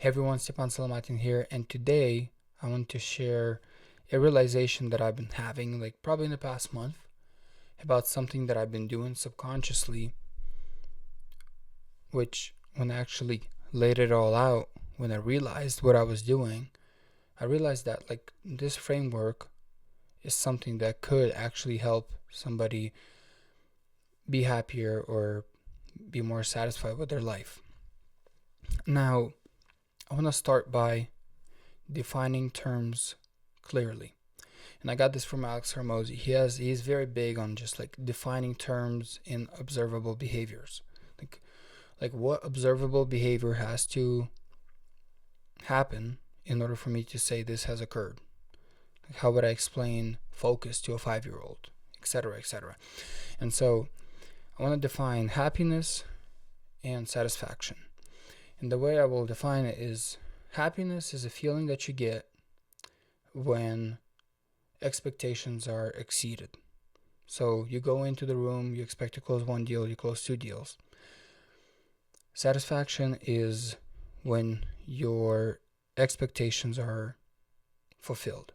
Hey everyone, Stepan Salamatin here, and today I want to share a realization that I've been having, like probably in the past month, about something that I've been doing subconsciously, which when I actually laid it all out, when I realized what I was doing, I realized that like this framework is something that could actually help somebody be happier or be more satisfied with their life. Now, I want to start by defining terms clearly. And I got this from Alex Hormozy. He's very big on just like defining terms in observable behaviors. Like like what observable behavior has to happen in order for me to say this has occurred. Like how would I explain focus to a 5-year-old, etc., etc. And so I want to define happiness and satisfaction. And the way I will define it is happiness is a feeling that you get when expectations are exceeded. So you go into the room, you expect to close one deal, you close two deals. Satisfaction is when your expectations are fulfilled.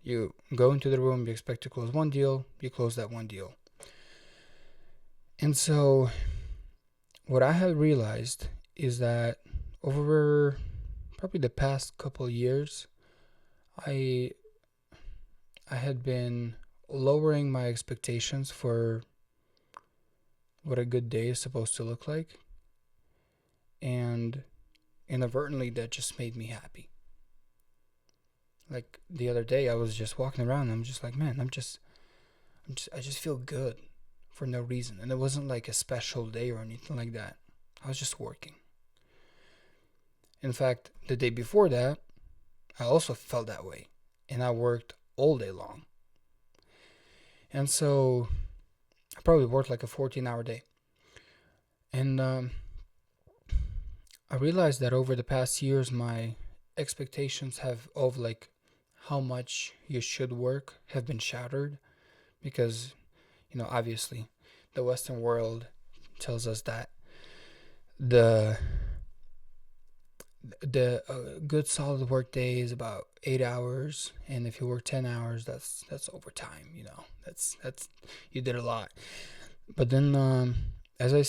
You go into the room, you expect to close one deal, you close that one deal. And so what I have realized is that over probably the past couple of years, I had been lowering my expectations for what a good day is supposed to look like. And inadvertently, that just made me happy. Like the other day, I was just walking around. And I'm just like, man, I just feel good for no reason. And it wasn't like a special day or anything like that. I was just working. In fact, the day before that, I also felt that way. And I worked all day long. And so I probably worked like a 14-hour day. And I realized that over the past years, my expectations have of like how much you should work have been shattered because, obviously, the Western world tells us that the good solid work day is about 8 hours, and if you work 10 hours, that's overtime. That's you did a lot. But then, as I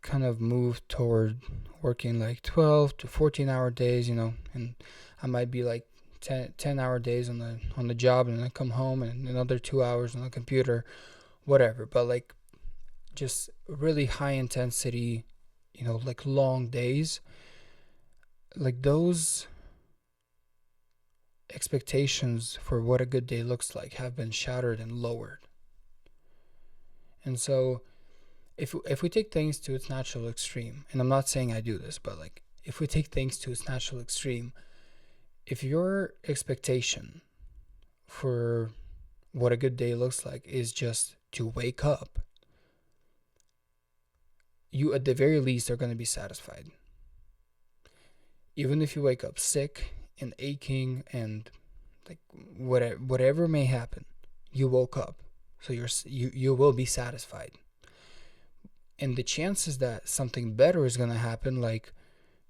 kind of moved toward working like 12 to 14-hour days, and I might be like 10-hour days on the job, and then I come home and another 2 hours on the computer, whatever. But like just really high intensity, like long days, like those expectations for what a good day looks like have been shattered and lowered. And so if we take things to its natural extreme, and I'm not saying I do this, but like if we take things to its natural extreme, if your expectation for what a good day looks like is just to wake up, you at the very least are going to be satisfied. Even if you wake up sick and aching and like whatever may happen, you woke up, so you will be satisfied. And the chances that something better is going to happen, like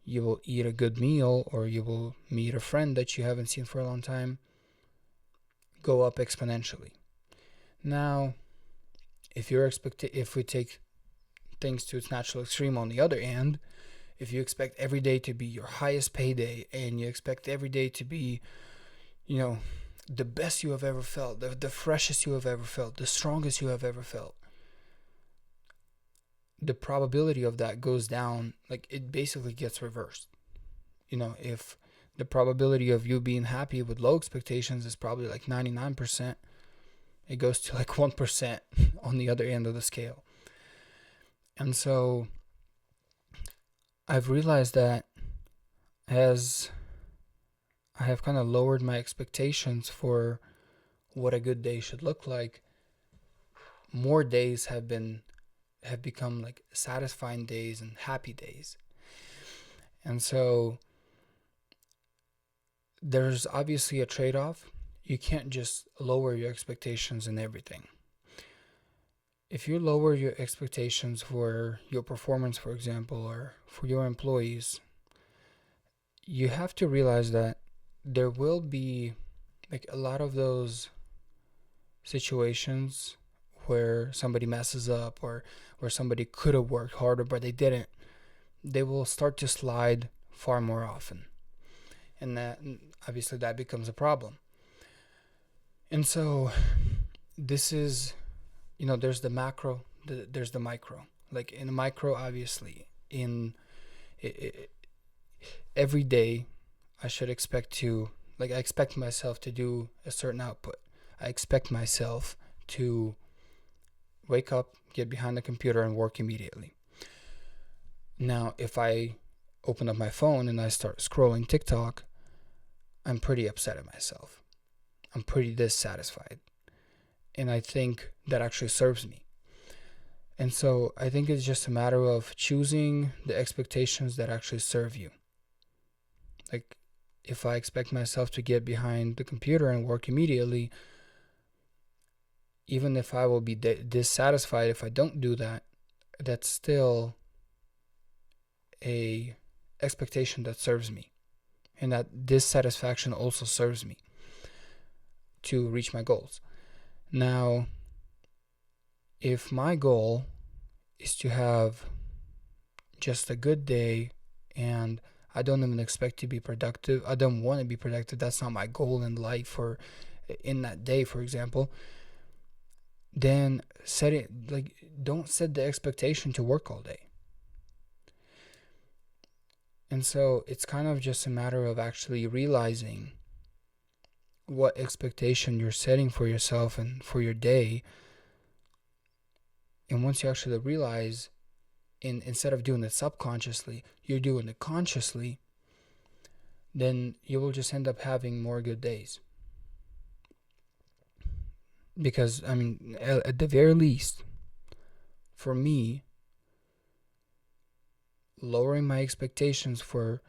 you will eat a good meal or you will meet a friend that you haven't seen for a long time, go up exponentially. Now, if we take things to its natural extreme on the other end, if you expect every day to be your highest payday and you expect every day to be, the best you have ever felt, the freshest you have ever felt, the strongest you have ever felt, the probability of that goes down. Like it basically gets reversed. If the probability of you being happy with low expectations is probably like 99%, it goes to like 1% on the other end of the scale. And so I've realized that as I have kind of lowered my expectations for what a good day should look like, more days have become like satisfying days and happy days. And so there's obviously a trade-off. You can't just lower your expectations in everything. If you lower your expectations for your performance, for example, or for your employees, you have to realize that there will be like a lot of those situations where somebody messes up, or where somebody could have worked harder but they didn't. They will start to slide far more often, and that obviously that becomes a problem. And so this is, there's the macro, there's the micro. Like in the micro, obviously, in I every day I should expect to, like, I expect myself to do a certain output. I expect myself to wake up, get behind the computer, and work immediately. Now, if I open up my phone and I start scrolling TikTok, I'm pretty upset at myself. I'm pretty dissatisfied. And I think that actually serves me. And so I think it's just a matter of choosing the expectations that actually serve you. Like, if I expect myself to get behind the computer and work immediately, even if I will be dissatisfied if I don't do that, that's still a expectation that serves me. And that dissatisfaction also serves me to reach my goals. Now, if my goal is to have just a good day and I don't even expect to be productive, I don't want to be productive, that's not my goal in life or in that day, for example, then don't set the expectation to work all day. And so it's kind of just a matter of actually realizing what expectation you're setting for yourself and for your day. And once you actually realize, instead of doing it subconsciously, you're doing it consciously, then you will just end up having more good days. Because, I mean, at the very least, for me, lowering my expectations for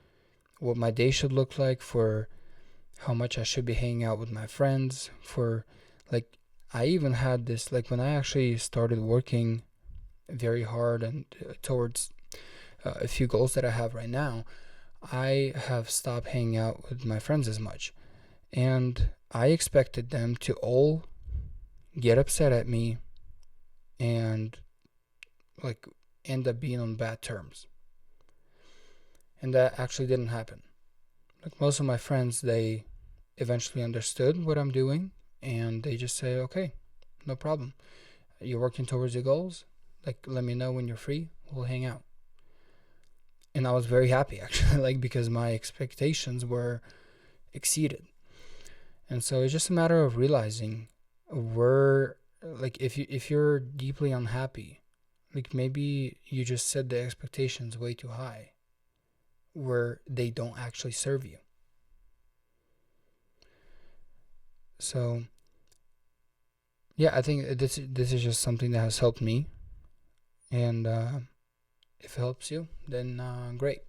what my day should look like, for how much I should be hanging out with my friends, for, like, I even had this, like, when I actually started working very hard and towards a few goals that I have right now, I have stopped hanging out with my friends as much. And I expected them to all get upset at me and, like, end up being on bad terms. And that actually didn't happen. Like, most of my friends, they eventually understood what I'm doing, and they just say, okay, no problem. You're working towards your goals. Like, let me know when you're free. We'll hang out. And I was very happy, actually, like, because my expectations were exceeded. And so it's just a matter of realizing if you're deeply unhappy, like, maybe you just set the expectations way too high, where they don't actually serve you. So yeah, I think this is just something that has helped me, and if it helps you, then great.